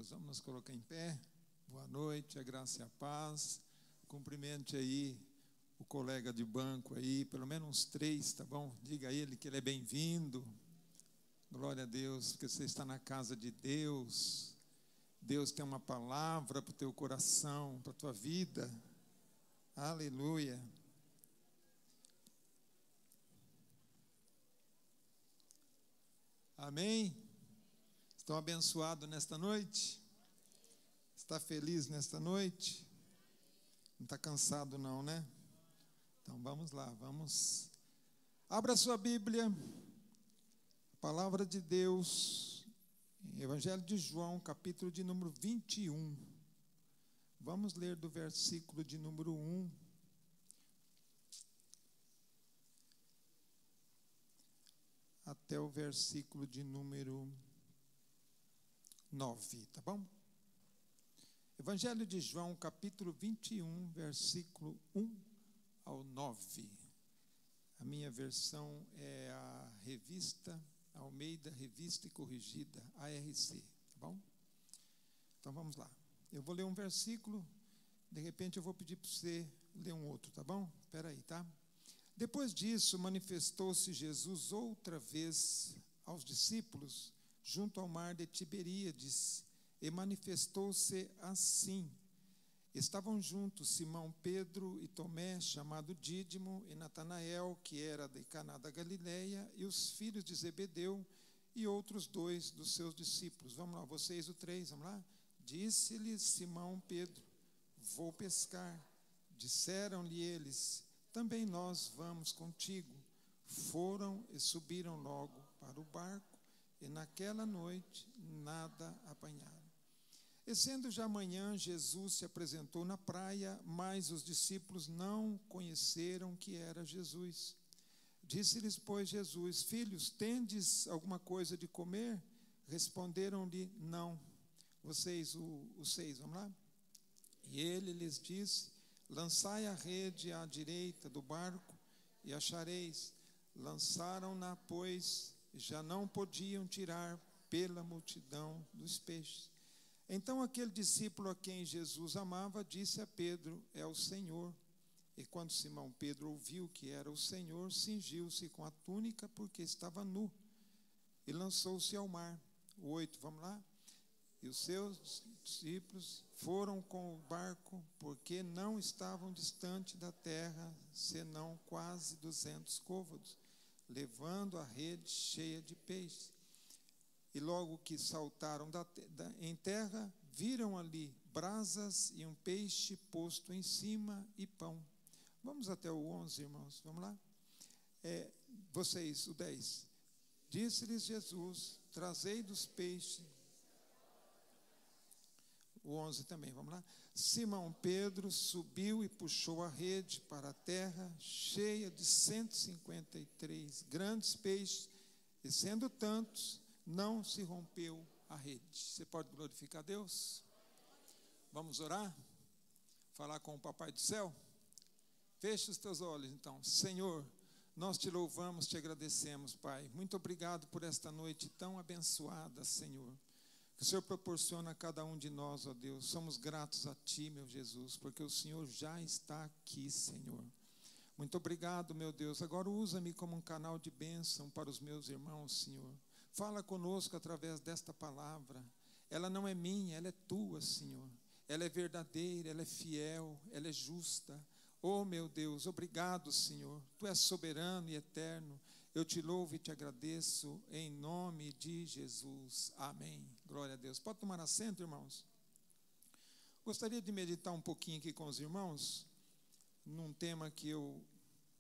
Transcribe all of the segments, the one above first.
Deus. Vamos nos colocar em pé. Boa noite, a graça e a paz. Cumprimente aí o colega de banco aí, pelo menos uns 3, tá bom? Diga a ele que ele é bem-vindo. Glória a Deus, porque você está na casa de Deus. Deus tem uma palavra para o teu coração, para a tua vida. Aleluia. Amém? Estão abençoados nesta noite? Está feliz nesta noite? Não está cansado não, né? Então vamos lá, vamos. Abra sua Bíblia, a palavra de Deus, Evangelho de João, capítulo de número 21. Vamos ler do versículo de número 1. Até o versículo de número 9, tá bom? Evangelho de João, capítulo 21, versículo 1 ao 9. A minha versão é a revista Almeida, revista e corrigida, ARC, tá bom? Então vamos lá. Eu vou ler um versículo, de repente eu vou pedir para você ler um outro, tá bom? Espera aí, tá? Depois disso, manifestou-se Jesus outra vez aos discípulos, junto ao mar de Tiberíades, e manifestou-se assim. Estavam juntos Simão Pedro e Tomé, chamado Dídimo, e Natanael, que era de Caná da Galileia, e os filhos de Zebedeu, e outros 2 dos seus discípulos. Vamos lá, vocês o 3, vamos lá? Disse-lhe Simão Pedro: vou pescar. Disseram-lhe eles: também nós vamos contigo. Foram e subiram logo para o barco, e naquela noite nada apanharam. E sendo já manhã, Jesus se apresentou na praia, mas os discípulos não conheceram que era Jesus. Disse-lhes, pois, Jesus: filhos, tendes alguma coisa de comer? Responderam-lhe: não. Vocês, o 6, vamos lá? E ele lhes disse: lançai a rede à direita do barco e achareis. Lançaram-na, pois já não podiam tirar pela multidão dos peixes. Então aquele discípulo a quem Jesus amava disse a Pedro: é o Senhor. E quando Simão Pedro ouviu que era o Senhor, cingiu-se com a túnica, porque estava nu, e lançou-se ao mar. O 8, vamos lá? E os seus discípulos foram com o barco, porque não estavam distante da terra, senão quase 200 côvados, levando a rede cheia de peixe. E logo que saltaram em terra, viram ali brasas e um peixe posto em cima e pão. Vamos até o 11, irmãos, vamos lá? Vocês, o 10. Disse-lhes Jesus: trazei dos peixes. O 11 também, vamos lá? Simão Pedro subiu e puxou a rede para a terra, cheia de 153 grandes peixes, e sendo tantos, não se rompeu a rede. Você pode glorificar a Deus? Vamos orar? Falar com o Papai do Céu? Feche os teus olhos, então. Senhor, nós te louvamos, te agradecemos, Pai. Muito obrigado por esta noite tão abençoada, Senhor, que o Senhor proporciona a cada um de nós, ó Deus. Somos gratos a Ti, meu Jesus, porque o Senhor já está aqui, Senhor. Muito obrigado, meu Deus. Agora usa-me como um canal de bênção para os meus irmãos, Senhor. Fala conosco através desta palavra. Ela não é minha, ela é Tua, Senhor. Ela é verdadeira, ela é fiel, ela é justa. Oh, meu Deus, obrigado, Senhor. Tu és soberano e eterno. Eu te louvo e te agradeço em nome de Jesus. Amém. Glória a Deus. Pode tomar assento, irmãos? Gostaria de meditar um pouquinho aqui com os irmãos, num tema que eu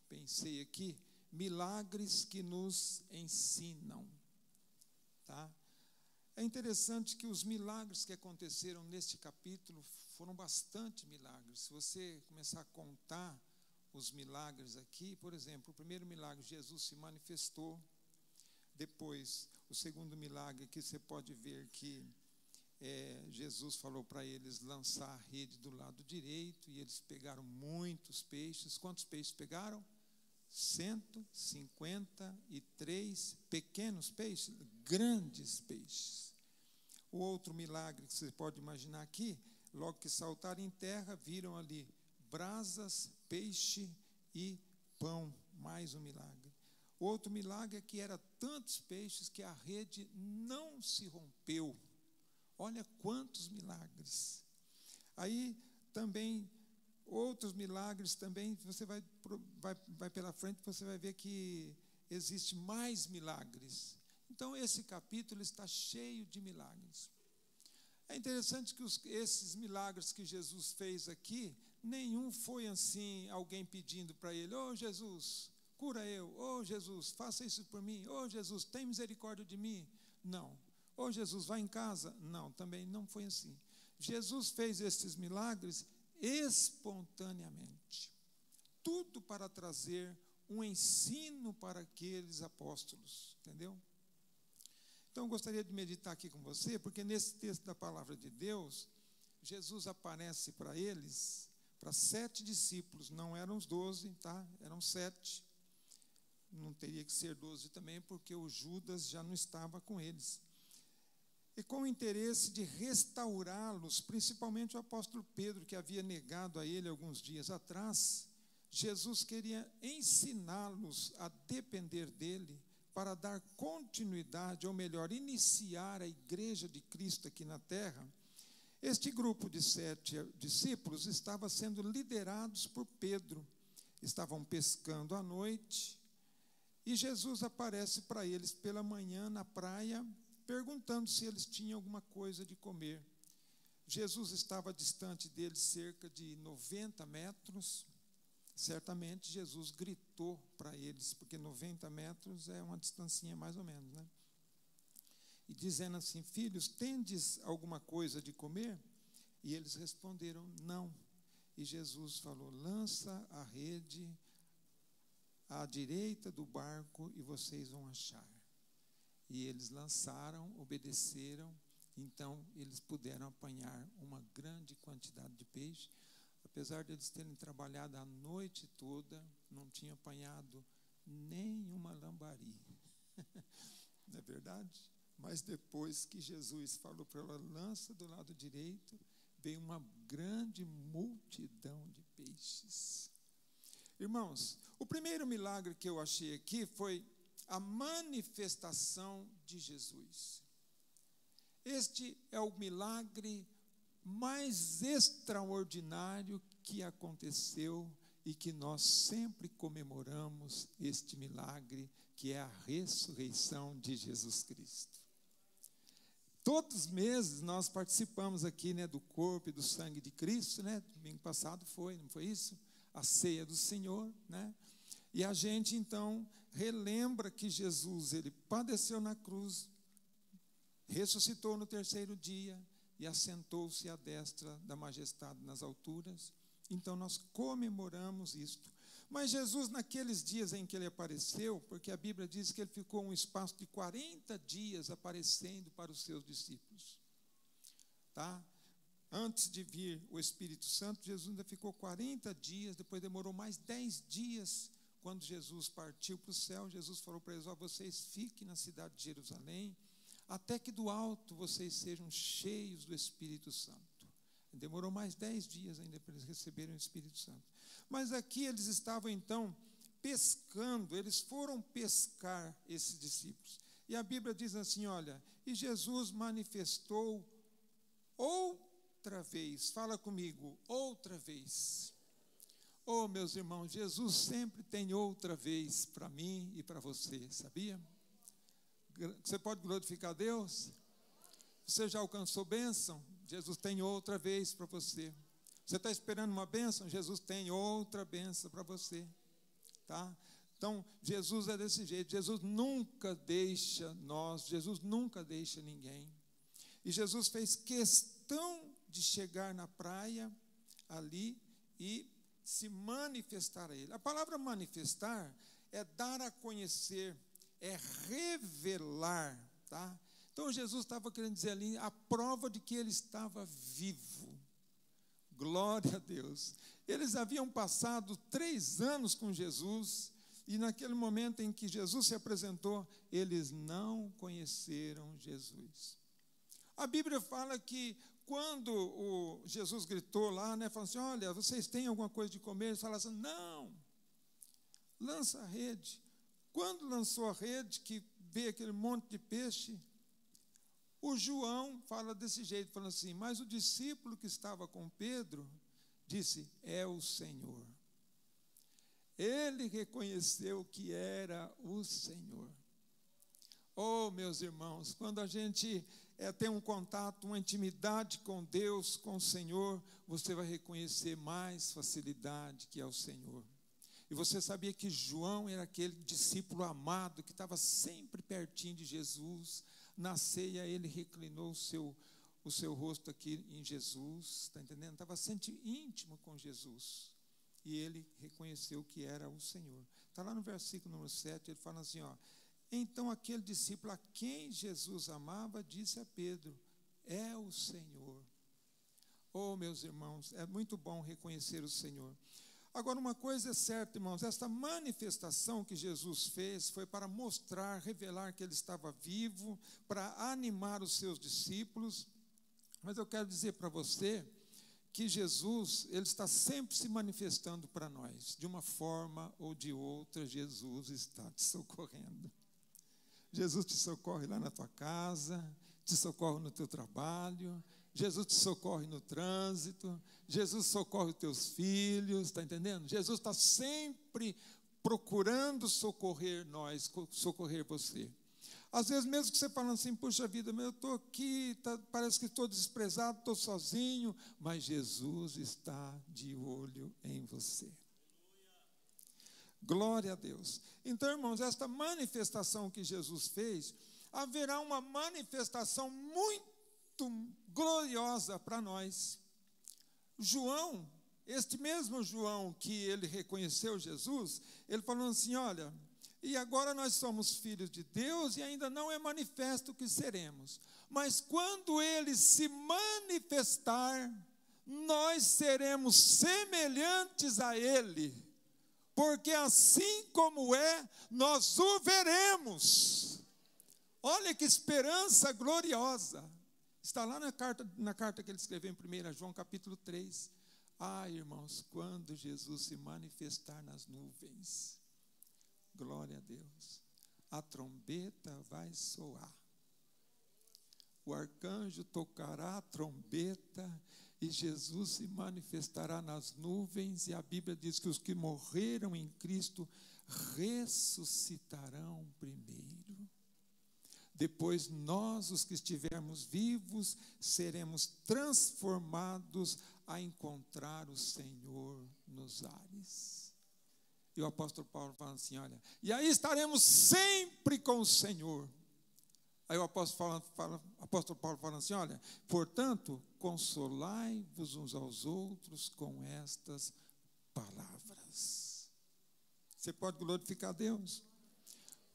pensei aqui: milagres que nos ensinam. Tá? É interessante que os milagres que aconteceram neste capítulo foram bastante milagres. Se você começar a contar os milagres aqui, por exemplo, o primeiro milagre, Jesus se manifestou. Depois, o segundo milagre, que você pode ver que Jesus falou para eles lançar a rede do lado direito, e eles pegaram muitos peixes. Quantos peixes pegaram? 153 pequenos peixes, grandes peixes. o outro milagre que você pode imaginar aqui, logo que saltaram em terra, viram ali brasas, peixe e pão, mais um milagre. Outro milagre é que era tantos peixes que a rede não se rompeu. Olha quantos milagres. Aí também, outros milagres também, você vai pela frente, você vai ver que existe mais milagres. Então, esse capítulo está cheio de milagres. É interessante que esses milagres que Jesus fez aqui, nenhum foi assim, alguém pedindo para ele: ô Jesus, cura eu, ô Jesus, faça isso por mim, ô Jesus, tem misericórdia de mim. Não. Ô Jesus, vai em casa. Não, também não foi assim. Jesus fez esses milagres espontaneamente. Tudo para trazer um ensino para aqueles apóstolos, entendeu? Então, eu gostaria de meditar aqui com você, porque nesse texto da palavra de Deus, Jesus aparece para eles, para 7 discípulos, não eram os 12, tá? Eram 7. Não teria que ser 12 também, porque o Judas já não estava com eles. E com o interesse de restaurá-los, principalmente o apóstolo Pedro, que havia negado a ele alguns dias atrás, Jesus queria ensiná-los a depender dele para dar continuidade, ou melhor, iniciar a igreja de Cristo aqui na terra. Este grupo de 7 discípulos estava sendo liderados por Pedro. Estavam pescando à noite e Jesus aparece para eles pela manhã na praia, perguntando se eles tinham alguma coisa de comer. Jesus estava distante deles cerca de 90 metros. Certamente Jesus gritou para eles, porque 90 metros é uma distancinha mais ou menos, né? E dizendo assim: filhos, tendes alguma coisa de comer? E eles responderam: não. E Jesus falou: lança a rede à direita do barco e vocês vão achar. E eles lançaram, obedeceram, então eles puderam apanhar uma grande quantidade de peixe. Apesar de eles terem trabalhado a noite toda, não tinham apanhado nenhuma lambari. Não é verdade? Mas depois que Jesus falou para ela, lança do lado direito, veio uma grande multidão de peixes. Irmãos, o primeiro milagre que eu achei aqui foi a manifestação de Jesus. Este é o milagre mais extraordinário que aconteceu e que nós sempre comemoramos este milagre, que é a ressurreição de Jesus Cristo. Todos os meses nós participamos aqui, né, do corpo e do sangue de Cristo, né? Domingo passado não foi isso? A ceia do Senhor, né? E a gente então relembra que Jesus, ele padeceu na cruz, ressuscitou no terceiro dia e assentou-se à destra da majestade nas alturas. Então nós comemoramos isto. Mas Jesus, naqueles dias em que ele apareceu, porque a Bíblia diz que ele ficou um espaço de 40 dias aparecendo para os seus discípulos, tá? Antes de vir o Espírito Santo, Jesus ainda ficou 40 dias, depois demorou mais 10 dias. Quando Jesus partiu para o céu, Jesus falou para eles: vocês fiquem na cidade de Jerusalém, até que do alto vocês sejam cheios do Espírito Santo. Demorou mais 10 dias ainda para eles receberem o Espírito Santo. Mas aqui eles estavam então pescando, eles foram pescar esses discípulos. E a Bíblia diz assim, olha, e Jesus manifestou outra vez, fala comigo, outra vez. Oh, meus irmãos, Jesus sempre tem outra vez para mim e para você, sabia? Você pode glorificar a Deus? Você já alcançou bênção? Jesus tem outra vez para você. Você está esperando uma bênção? Jesus tem outra bênção para você, tá? Então, Jesus é desse jeito. Jesus nunca deixa nós, Jesus nunca deixa ninguém. E Jesus fez questão de chegar na praia ali e se manifestar a ele. A palavra manifestar é dar a conhecer, é revelar, tá? Então Jesus estava querendo dizer ali a prova de que ele estava vivo. Glória a Deus. Eles haviam passado 3 anos com Jesus e naquele momento em que Jesus se apresentou, eles não conheceram Jesus. A Bíblia fala que quando Jesus gritou lá, né, falou assim, olha, vocês têm alguma coisa de comer? Eles falaram assim, não, lança a rede. Quando lançou a rede, que veio aquele monte de peixe, o João fala desse jeito, falando assim, mas o discípulo que estava com Pedro disse, é o Senhor. Ele reconheceu que era o Senhor. Oh, meus irmãos, quando a gente tem um contato, uma intimidade com Deus, com o Senhor, você vai reconhecer mais facilidade que é o Senhor. E você sabia que João era aquele discípulo amado que estava sempre pertinho de Jesus. Na ceia ele reclinou o seu rosto aqui em Jesus, está entendendo? Estava sempre íntimo com Jesus. E ele reconheceu que era o Senhor. Está lá no versículo número 7, ele fala assim, ó, então aquele discípulo a quem Jesus amava, disse a Pedro, é o Senhor. Oh, meus irmãos, é muito bom reconhecer o Senhor. Agora, uma coisa é certa, irmãos, esta manifestação que Jesus fez foi para mostrar, revelar que ele estava vivo, para animar os seus discípulos. Mas eu quero dizer para você que Jesus, ele está sempre se manifestando para nós. De uma forma ou de outra, Jesus está te socorrendo. Jesus te socorre lá na tua casa, te socorre no teu trabalho, Jesus te socorre no trânsito, Jesus socorre os teus filhos, está entendendo? Jesus está sempre procurando socorrer nós, socorrer você. Às vezes mesmo que você fala assim, puxa vida, eu estou aqui, parece que estou desprezado, estou sozinho, mas Jesus está de olho em você. Glória a Deus. Então, irmãos, esta manifestação que Jesus fez, haverá uma manifestação muito gloriosa para nós. João, este mesmo João que ele reconheceu Jesus, ele falou assim, olha, e agora nós somos filhos de Deus e ainda não é manifesto o que seremos, mas quando ele se manifestar, nós seremos semelhantes a ele, porque assim como é, nós o veremos. Olha que esperança gloriosa. Está lá na carta que ele escreveu em 1 João capítulo 3. Ah, irmãos, quando Jesus se manifestar nas nuvens, glória a Deus, a trombeta vai soar. O arcanjo tocará a trombeta e Jesus se manifestará nas nuvens, e a Bíblia diz que os que morreram em Cristo ressuscitarão primeiro. Depois nós, os que estivermos vivos, seremos transformados a encontrar o Senhor nos ares. E o apóstolo Paulo fala assim, olha, e aí estaremos sempre com o Senhor. Aí o apóstolo Paulo fala assim, olha, portanto, consolai-vos uns aos outros com estas palavras. Você pode glorificar a Deus?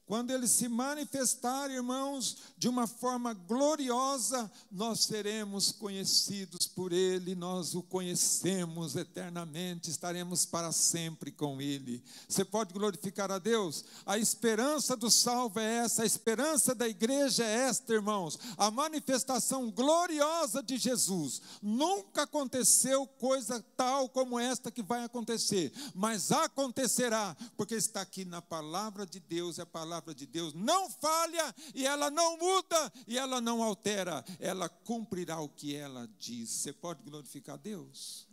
Quando ele se manifestar, irmãos, de uma forma gloriosa, nós seremos conhecidos por ele, nós o conhecemos eternamente, estaremos para sempre com ele. Você pode glorificar a Deus? A esperança do salvo é essa, a esperança da igreja é esta, irmãos, a manifestação gloriosa de Jesus. Nunca aconteceu coisa tal como esta que vai acontecer, mas acontecerá, porque está aqui na palavra de Deus, a palavra de Deus não falha, e ela não muda, e ela não altera, ela cumprirá o que ela diz. Você pode glorificar a Deus?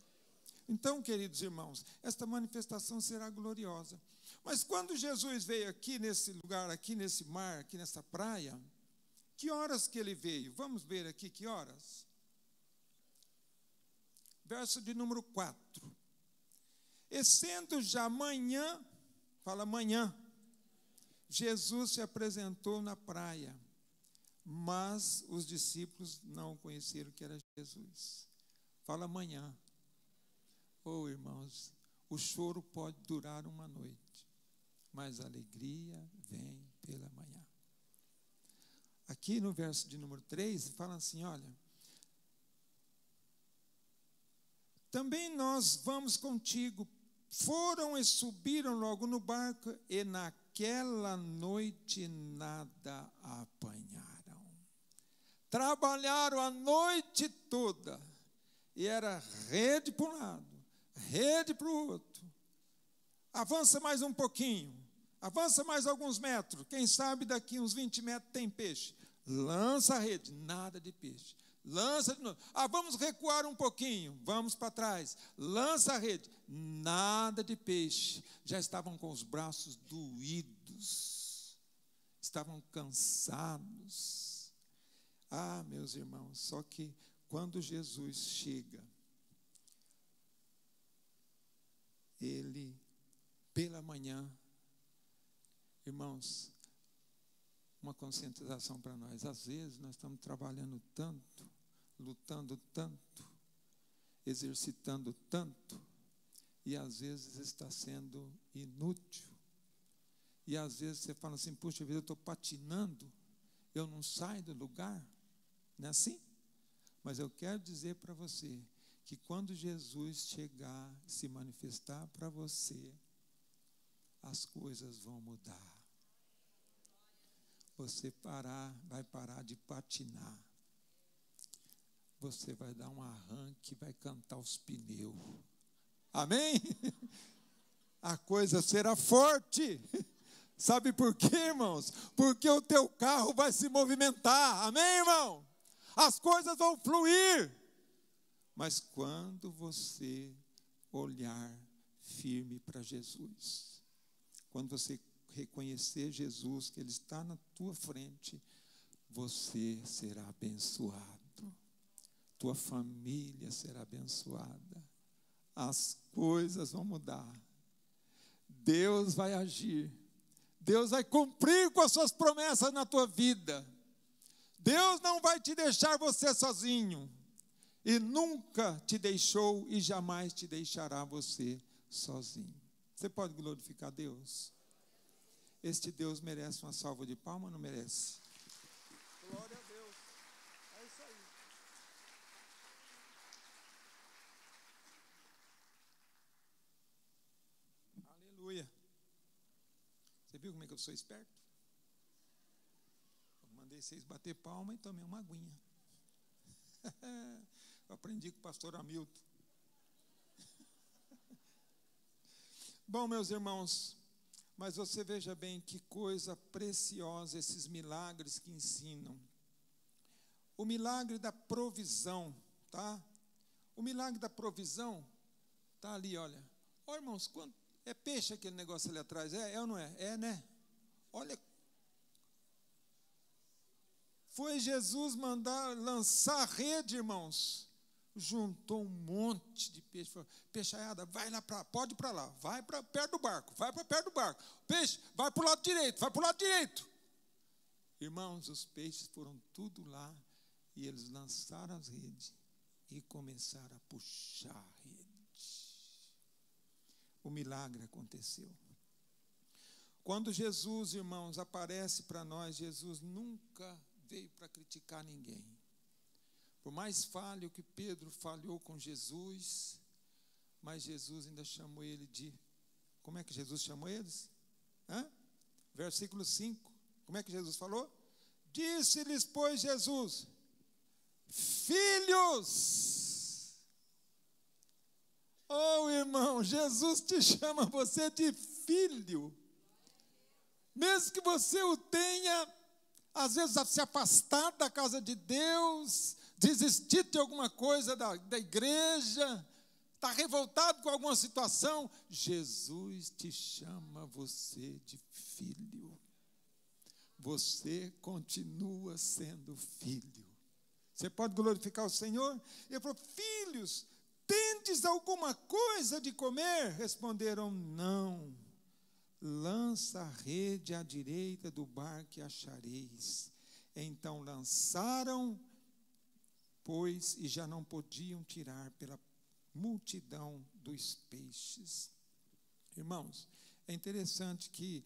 Então, queridos irmãos, esta manifestação será gloriosa. Mas quando Jesus veio aqui nesse lugar, aqui nesse mar, aqui nessa praia, que horas que ele veio? Vamos ver aqui que horas. Verso de número 4. E sendo já manhã, fala manhã, Jesus se apresentou na praia, mas os discípulos não conheceram que era Jesus. Fala amanhã. Oh, irmãos, o choro pode durar uma noite, mas a alegria vem pela manhã. Aqui no verso de número 3, fala assim, olha, também nós vamos contigo. Foram e subiram logo no barco, e naquela noite nada apanharam. Trabalharam a noite toda. E era rede para um lado, rede para o outro. Avança mais um pouquinho. Avança mais alguns metros. Quem sabe daqui uns 20 metros tem peixe. Lança a rede. Nada de peixe. Lança de novo. Vamos recuar um pouquinho. Vamos para trás. Lança a rede. Nada de peixe. Já estavam com os braços doídos. Estavam cansados. Meus irmãos, só que quando Jesus chega, ele, pela manhã, irmãos, uma conscientização para nós. Às vezes nós estamos trabalhando tanto, lutando tanto, exercitando tanto, e às vezes está sendo inútil. E às vezes você fala assim, puxa vida, eu estou patinando, eu não saio do lugar. Não é assim? Mas eu quero dizer para você que quando Jesus chegar, se manifestar para você, as coisas vão mudar. Você vai parar de patinar. Você vai dar um arranque, vai cantar os pneus. Amém? A coisa será forte. Sabe por quê, irmãos? Porque o teu carro vai se movimentar. Amém, irmão? As coisas vão fluir. Mas quando você olhar firme para Jesus, quando você reconhecer Jesus, que Ele está na tua frente, você será abençoado. Tua família será abençoada. As coisas vão mudar. Deus vai agir. Deus vai cumprir com as suas promessas na tua vida. Deus não vai te deixar você sozinho. E nunca te deixou e jamais te deixará você sozinho. Você pode glorificar Deus? Este Deus merece uma salva de palmas ou não merece? Glória a Deus. É isso aí. Aleluia. Você viu como é que eu sou esperto? Eu mandei vocês bater palma e tomei uma aguinha. Eu aprendi com o pastor Hamilton. Bom, meus irmãos, mas você veja bem que coisa preciosa esses milagres que ensinam. O milagre da provisão, tá? O milagre da provisão tá ali, olha. Ó, irmãos, quanto é peixe aquele negócio ali atrás? É ou não é? É, né? Olha. Foi Jesus mandar lançar a rede, irmãos. Juntou um monte de peixe. Falou, peixaiada, vai lá pode ir para lá. Vai para perto do barco. Vai para perto do barco. Peixe, vai para o lado direito. Vai para o lado direito. Irmãos, os peixes foram tudo lá. E eles lançaram as redes. E começaram a puxar a rede. O milagre aconteceu. Quando Jesus, irmãos, aparece para nós, Jesus nunca veio para criticar ninguém. Por mais falho que Pedro falhou com Jesus, mas Jesus ainda chamou ele de... Como é que Jesus chamou eles? Versículo 5. Como é que Jesus falou? Disse-lhes, pois, Jesus, filhos. Oh, irmão, Jesus te chama você de filho. Mesmo que você o tenha, às vezes, se afastado da casa de Deus, desistir de alguma coisa da igreja, está revoltado com alguma situação, Jesus te chama você de filho. Você continua sendo filho. Você pode glorificar o Senhor? Ele falou, filhos, tendes alguma coisa de comer? Responderam, não. Lança a rede à direita do barco e achareis. Então lançaram, pois, e já não podiam tirar pela multidão dos peixes. Irmãos, é interessante que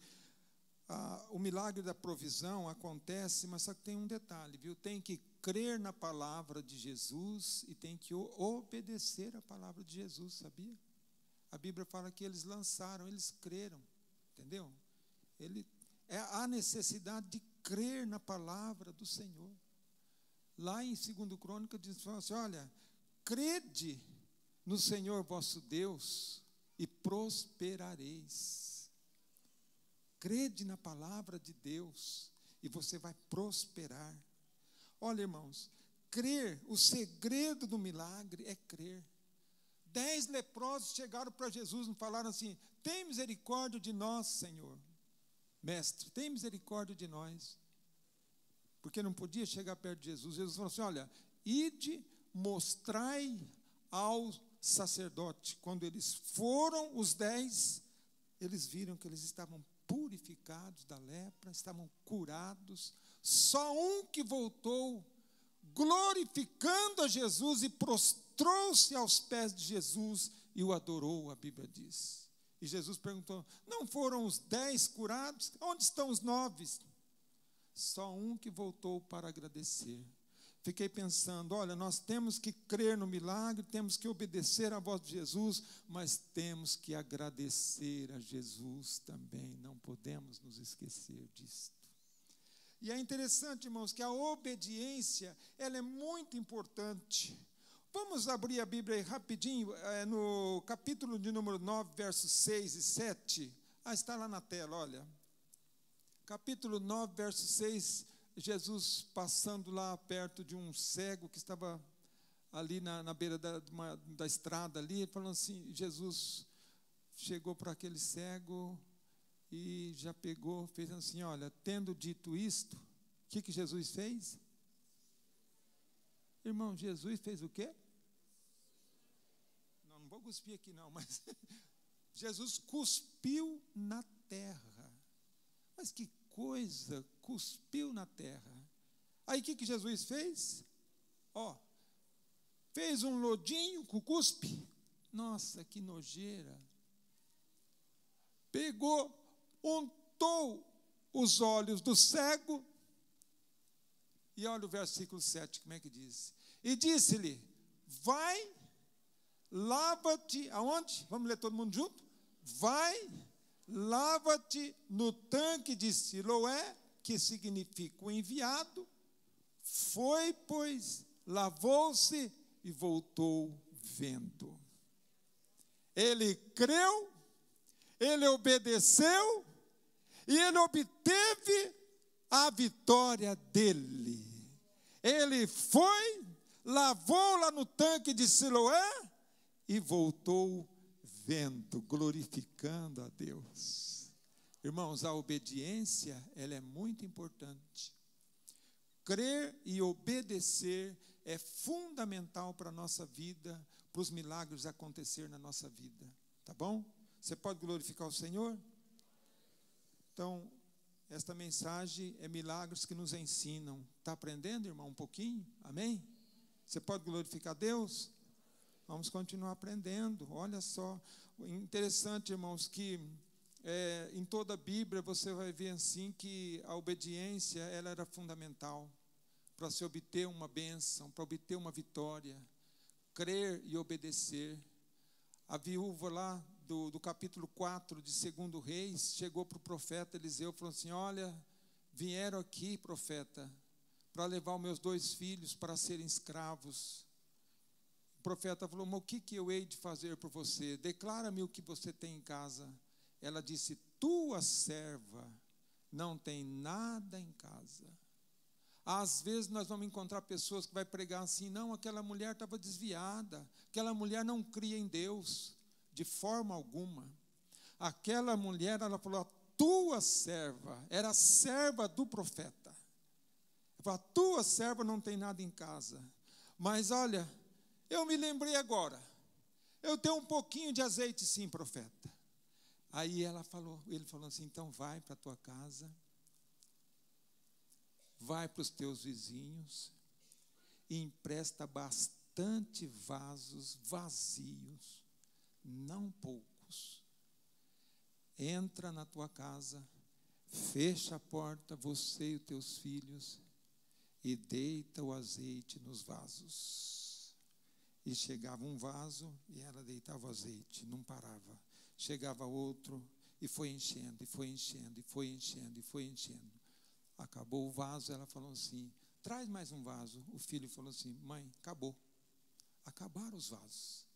o milagre da provisão acontece, mas só que tem um detalhe, viu? Tem que crer na palavra de Jesus e tem que obedecer a palavra de Jesus, sabia? A Bíblia fala que eles lançaram, eles creram, entendeu? Há necessidade de crer na palavra do Senhor. Lá em 2 Crônicas diz assim, olha, crede no Senhor vosso Deus e prosperareis. Crede na palavra de Deus e você vai prosperar. Olha, irmãos, crer, o segredo do milagre é crer. 10 leprosos chegaram para Jesus e falaram assim, tem misericórdia de nós, Senhor. Mestre, tem misericórdia de nós. Porque não podia chegar perto de Jesus. Jesus falou assim, olha, ide, mostrai ao sacerdote. Quando eles foram, os 10, eles viram que eles estavam purificados da lepra, estavam curados. Só um que voltou, glorificando a Jesus e prostrou-se aos pés de Jesus e o adorou, a Bíblia diz. E Jesus perguntou, não foram os 10 curados? Onde estão os 9? Só um que voltou para agradecer. Fiquei pensando, olha, nós temos que crer no milagre, temos que obedecer à voz de Jesus, mas temos que agradecer a Jesus também, não podemos nos esquecer disto. E é interessante, irmãos, que a obediência, ela é muito importante. Vamos abrir a Bíblia aí rapidinho, no capítulo de número 9, versos 6 e 7. Está lá na tela, olha. Capítulo 9, verso 6, Jesus passando lá perto de um cego que estava ali na beira da estrada ali, falando assim, Jesus chegou para aquele cego e já pegou, fez assim, olha, tendo dito isto, o que Jesus fez? Irmão, Jesus fez o quê? Não vou cuspir aqui não, mas Jesus cuspiu na terra. Mas que coisa, cuspiu na terra. Aí o que Jesus fez? Fez um lodinho com cuspe. Nossa, que nojeira. Pegou, untou os olhos do cego. E olha o versículo 7, como é que diz? E disse-lhe, vai, lava-te, aonde? Vamos ler todo mundo junto? Vai, lava-te no tanque de Siloé, que significa o enviado. Foi, pois, lavou-se e voltou vendo. Ele creu, ele obedeceu e ele obteve a vitória dele. Ele foi, lavou lá no tanque de Siloé e voltou vendo, glorificando a Deus. Irmãos, a obediência, ela é muito importante. Crer e obedecer é fundamental para a nossa vida, para os milagres acontecer na nossa vida. Tá bom? Você pode glorificar o Senhor? Então, esta mensagem é milagres que nos ensinam. Está aprendendo, irmão, um pouquinho? Amém? Você pode glorificar Deus? Vamos continuar aprendendo. Olha só, interessante, irmãos, que em toda a Bíblia você vai ver assim que a obediência ela era fundamental para se obter uma bênção, para obter uma vitória. Crer e obedecer. A viúva lá do capítulo 4 de 2 Reis chegou para o profeta Eliseu e falou assim, olha, vieram aqui, profeta, para levar os meus 2 filhos para serem escravos. O profeta falou, mas o que eu hei de fazer por você? Declara-me o que você tem em casa. Ela disse, tua serva não tem nada em casa. Às vezes nós vamos encontrar pessoas que vai pregar assim, não, aquela mulher estava desviada, aquela mulher não cria em Deus, de forma alguma. Aquela mulher, ela falou, a tua serva, era a serva do profeta. Ela falou, a tua serva não tem nada em casa. Mas olha, eu me lembrei agora, eu tenho um pouquinho de azeite sim, profeta. Aí ele falou assim, então vai para a tua casa, vai para os teus vizinhos e empresta bastante vasos vazios, não poucos. Entra na tua casa, fecha a porta, você e os teus filhos, e deita o azeite nos vasos. E chegava um vaso e ela deitava o azeite, não parava. Chegava outro e foi enchendo, e foi enchendo, e foi enchendo, e foi enchendo. Acabou o vaso, ela falou assim, traz mais um vaso. O filho falou assim: mãe, acabou. Acabaram os vasos.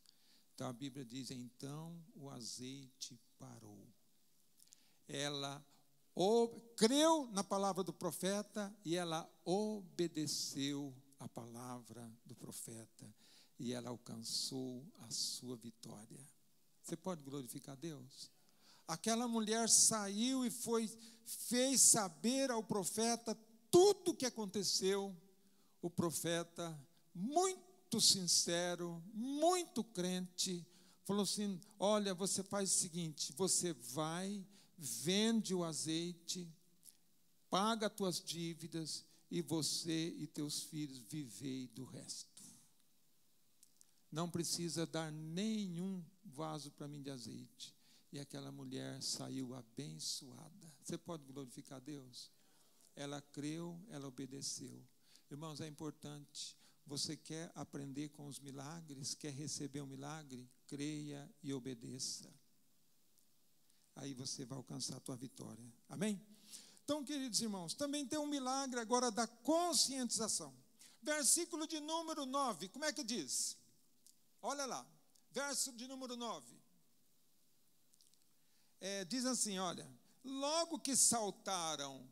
Então a Bíblia diz: então o azeite parou. Ela creu na palavra do profeta e ela obedeceu a palavra do profeta. E ela alcançou a sua vitória. Você pode glorificar a Deus? Aquela mulher saiu e fez saber ao profeta tudo o que aconteceu. O profeta, muito sincero, muito crente, falou assim: olha, você faz o seguinte, você vai, vende o azeite, paga as tuas dívidas, e você e teus filhos vivei do resto. Não precisa dar nenhum vaso para mim de azeite. E aquela mulher saiu abençoada. Você pode glorificar a Deus? Ela creu, ela obedeceu. Irmãos, é importante. Você quer aprender com os milagres? Quer receber um milagre? Creia e obedeça. Aí você vai alcançar a tua vitória. Amém? Então, queridos irmãos, também tem um milagre agora da conscientização. Versículo de número 9, como é que diz? Olha lá, verso de número 9. Diz assim, olha, logo que saltaram,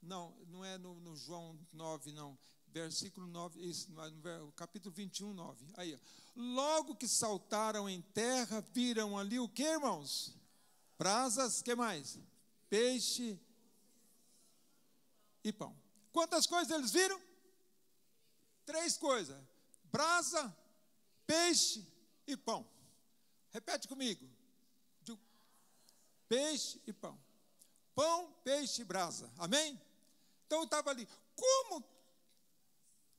não é no João 9, não, versículo 9, isso, no capítulo 21, 9, aí, ó. Logo que saltaram em terra, viram ali o que, irmãos? Brasas, que mais? Peixe e pão. Quantas coisas eles viram? 3 coisas, brasa, peixe e pão. Repete comigo. Peixe e pão. Pão, peixe e brasa. Amém? Então estava ali.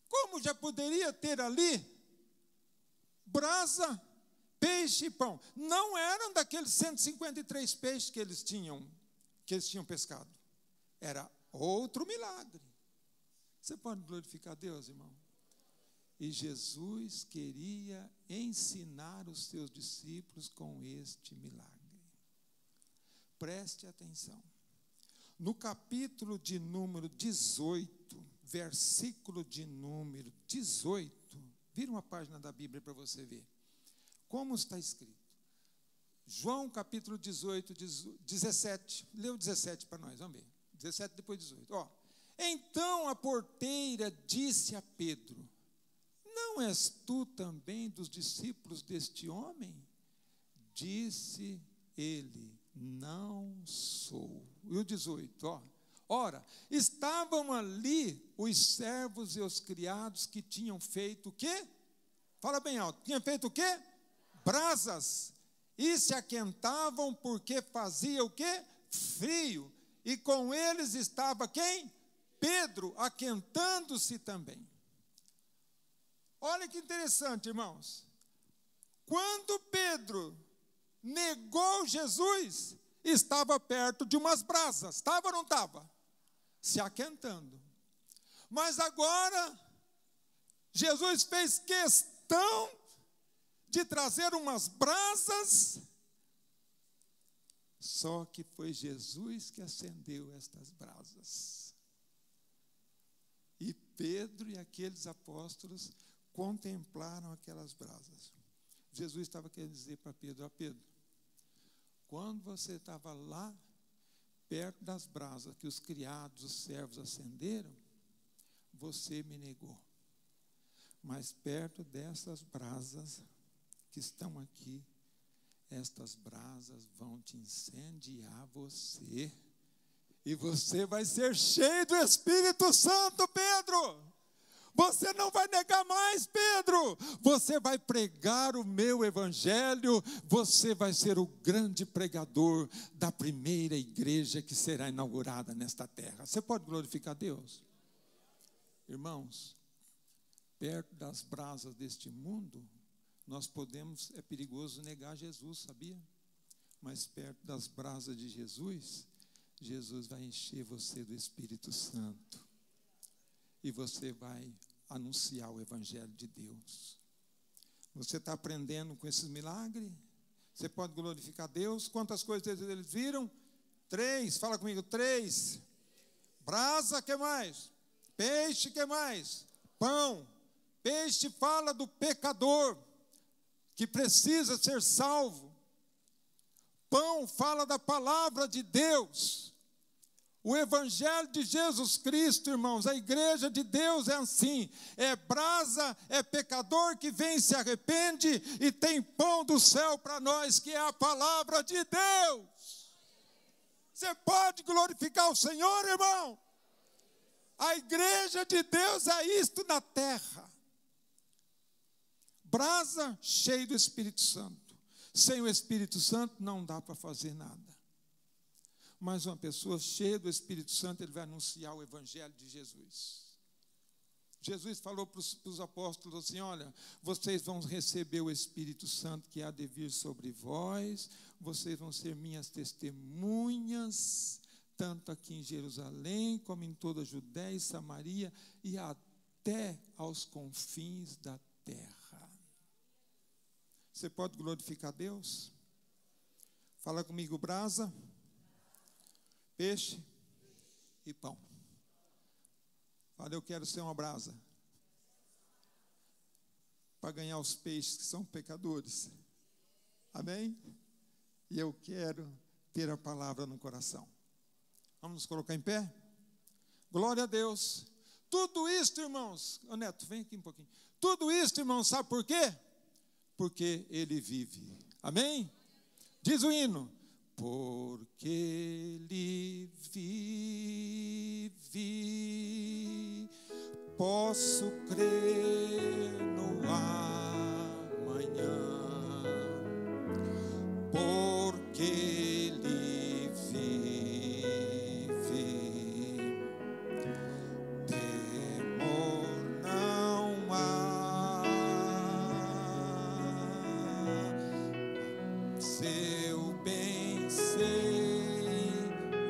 Como já poderia ter ali brasa, peixe e pão? Não eram daqueles 153 peixes que eles tinham pescado. Era outro milagre. Você pode glorificar a Deus, irmão? E Jesus queria ensinar os seus discípulos com este milagre. Preste atenção. No capítulo de número 18, versículo de número 18, vira uma página da Bíblia para você ver. Como está escrito? João capítulo 18, 17. Lê o 17 para nós, vamos ver. 17 depois 18. Ó. Então a porteira disse a Pedro: não és tu também dos discípulos deste homem? Disse ele: não sou. E o 18, ó. Ora, estavam ali os servos e os criados que tinham feito o quê? Fala bem alto. Tinham feito o quê? Brasas. E se aquentavam porque fazia o quê? Frio. E com eles estava quem? Pedro, aquentando-se também. Olha que interessante, irmãos. Quando Pedro negou Jesus, estava perto de umas brasas. Estava ou não estava? Se aquentando. Mas agora, Jesus fez questão de trazer umas brasas. Só que foi Jesus que acendeu estas brasas. E Pedro e aqueles apóstolos contemplaram aquelas brasas. Jesus estava querendo dizer para Pedro: ó Pedro, quando você estava lá, perto das brasas que os criados, os servos acenderam, você me negou. Mas perto dessas brasas que estão aqui, estas brasas vão te incendiar você. E você vai ser cheio do Espírito Santo, Pedro. Você não vai negar mais, Pedro. Você vai pregar o meu evangelho. Você vai ser o grande pregador da primeira igreja que será inaugurada nesta terra. Você pode glorificar a Deus? Irmãos, perto das brasas deste mundo, é perigoso negar Jesus, sabia? Mas perto das brasas de Jesus, Jesus vai encher você do Espírito Santo. E você vai anunciar o Evangelho de Deus. Você está aprendendo com esses milagres? Você pode glorificar a Deus? Quantas coisas eles viram? 3, fala comigo, 3. Brasa, que mais? Peixe, que mais? Pão. Peixe fala do pecador que precisa ser salvo. Pão fala da palavra de Deus. O evangelho de Jesus Cristo, irmãos, a igreja de Deus é assim. É brasa, é pecador que vem, se arrepende e tem pão do céu para nós, que é a palavra de Deus. Você pode glorificar o Senhor, irmão? A igreja de Deus é isto na terra. Brasa cheia do Espírito Santo. Sem o Espírito Santo não dá para fazer nada. Mas uma pessoa cheia do Espírito Santo, ele vai anunciar o Evangelho de Jesus. Jesus falou para os apóstolos assim: olha, vocês vão receber o Espírito Santo que há de vir sobre vós, vocês vão ser minhas testemunhas, tanto aqui em Jerusalém, como em toda a Judéia e Samaria, e até aos confins da terra. Você pode glorificar Deus? Fala comigo: brasa, peixe e pão. Fala: eu quero ser uma brasa para ganhar os peixes que são pecadores. Amém? E eu quero ter a palavra no coração. Vamos nos colocar em pé? Glória a Deus. Tudo isso, irmãos, ô Neto, vem aqui um pouquinho. Tudo isso, irmãos, sabe por quê? Porque Ele vive. Amém? Diz o hino: porque Ele vive, posso crer no amanhã. Porque Ele vive, temor não há. Seu bem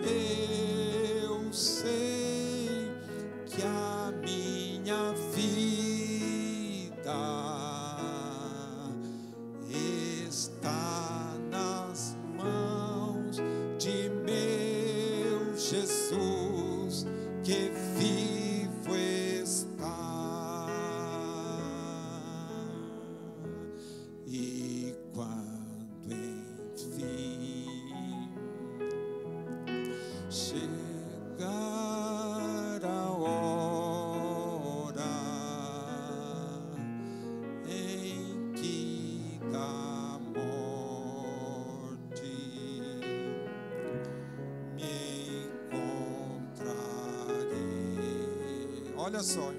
eu sei que a minha vida está nas mãos de meu Jesus, que vivo está. E quando enfim chegar a hora em que da morte me encontrarei. Olha só,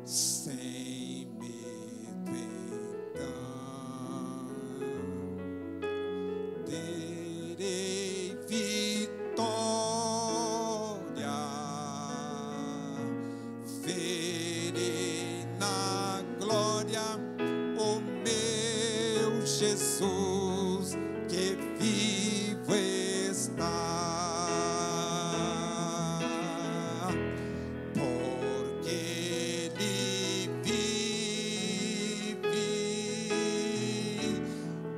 sem medo então terei vitória, verei na glória o meu Jesus, que vivo está. Porque Ele vive,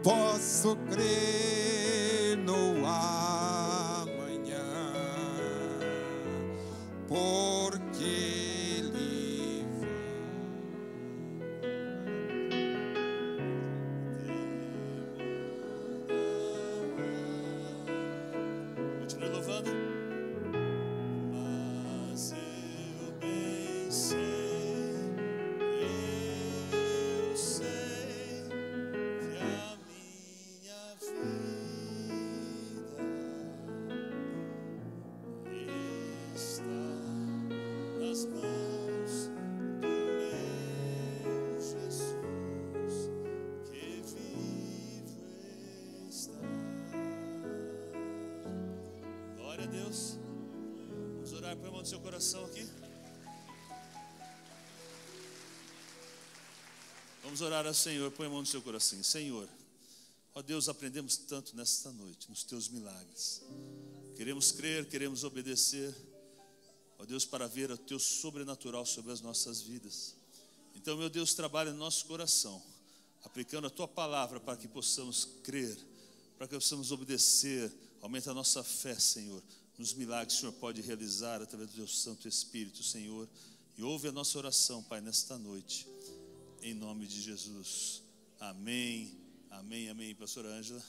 posso crer no amanhã. Porque Ele Continue louvando. Mas eu bem sei, eu sei que a minha vida está nas mãos do meu Jesus, que vivo está. Glória a Deus. Vamos orar. Põe a mão no seu coração aqui. Vamos orar ao Senhor. Põe a mão no seu coração. Senhor, ó Deus, aprendemos tanto nesta noite, nos teus milagres. Queremos crer, queremos obedecer, ó Deus, para ver o teu sobrenatural sobre as nossas vidas. Então, meu Deus, trabalha no nosso coração, aplicando a tua palavra para que possamos crer, para que possamos obedecer. Aumenta a nossa fé, Senhor. nos milagres que o Senhor pode realizar através do teu Santo Espírito, Senhor. E ouve a nossa oração, Pai, nesta noite, em nome de Jesus. Amém, amém, amém. Pastora Ângela.